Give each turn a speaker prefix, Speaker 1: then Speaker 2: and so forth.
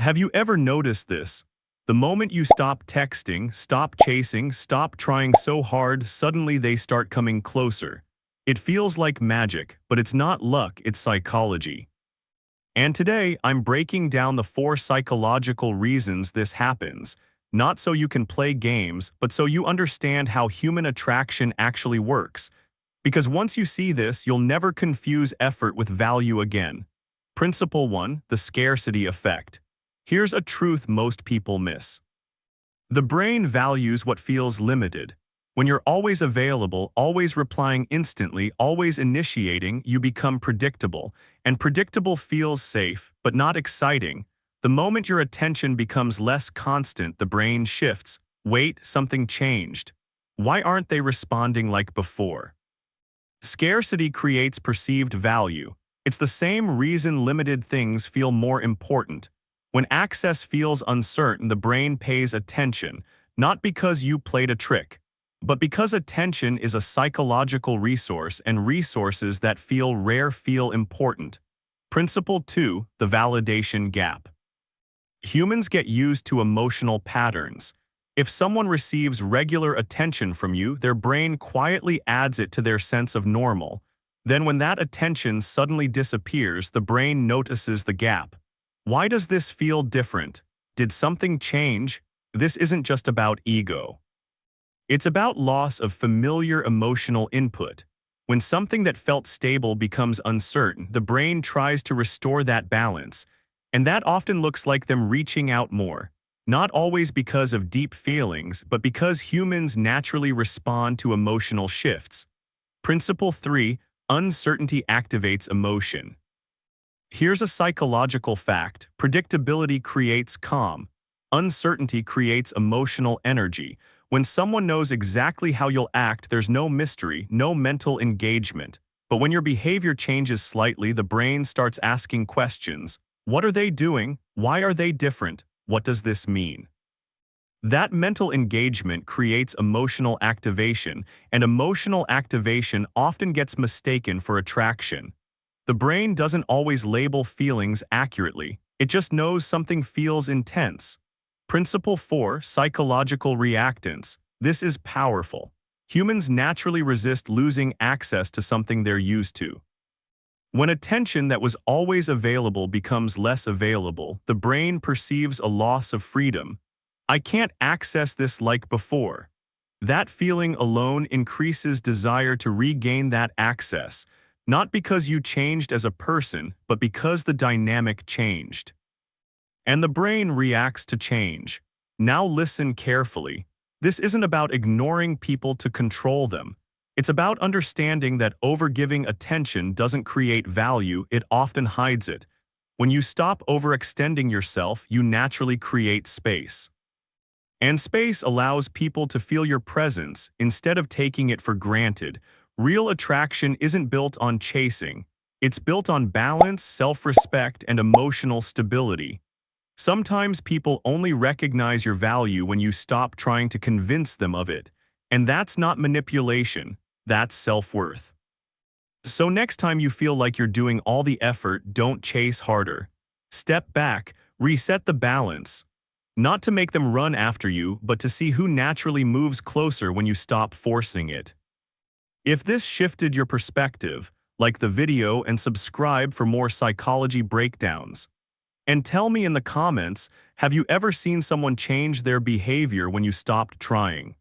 Speaker 1: Have you ever noticed this? The moment you stop texting, stop chasing, stop trying so hard, suddenly they start coming closer. It feels like magic, but it's not luck, it's psychology. And today, I'm breaking down the 4 psychological reasons this happens, not so you can play games, but so you understand how human attraction actually works. Because once you see this, you'll never confuse effort with value again. Principle 1, the scarcity effect. Here's a truth most people miss. The brain values what feels limited. When you're always available, always replying instantly, always initiating, you become predictable. And predictable feels safe, but not exciting. The moment your attention becomes less constant, the brain shifts. Wait, something changed. Why aren't they responding like before? Scarcity creates perceived value. It's the same reason limited things feel more important. When access feels uncertain, the brain pays attention, not because you played a trick, but because attention is a psychological resource and resources that feel rare feel important. Principle 2, the validation gap. Humans get used to emotional patterns. If someone receives regular attention from you, their brain quietly adds it to their sense of normal. Then when that attention suddenly disappears, the brain notices the gap. Why does this feel different? Did something change? This isn't just about ego. It's about loss of familiar emotional input. When something that felt stable becomes uncertain, the brain tries to restore that balance. And that often looks like them reaching out more. Not always because of deep feelings, but because humans naturally respond to emotional shifts. Principle 3, uncertainty activates emotion. Here's a psychological fact. Predictability creates calm. Uncertainty creates emotional energy. When someone knows exactly how you'll act, there's no mystery, no mental engagement. But when your behavior changes slightly, the brain starts asking questions. What are they doing? Why are they different? What does this mean? That mental engagement creates emotional activation, and emotional activation often gets mistaken for attraction. The brain doesn't always label feelings accurately. It just knows something feels intense. Principle 4, psychological reactance. This is powerful. Humans naturally resist losing access to something they're used to. When attention that was always available becomes less available, the brain perceives a loss of freedom. I can't access this like before. That feeling alone increases desire to regain that access, not because you changed as a person, but because the dynamic changed. And the brain reacts to change. Now listen carefully. This isn't about ignoring people to control them. It's about understanding that overgiving attention doesn't create value, it often hides it. When you stop overextending yourself, you naturally create space. And space allows people to feel your presence instead of taking it for granted. Real attraction isn't built on chasing. It's built on balance, self-respect, and emotional stability. Sometimes people only recognize your value when you stop trying to convince them of it. And that's not manipulation, that's self-worth. So next time you feel like you're doing all the effort, don't chase harder. Step back, reset the balance. Not to make them run after you, but to see who naturally moves closer when you stop forcing it. If this shifted your perspective, like the video and subscribe for more psychology breakdowns. And tell me in the comments, have you ever seen someone change their behavior when you stopped trying?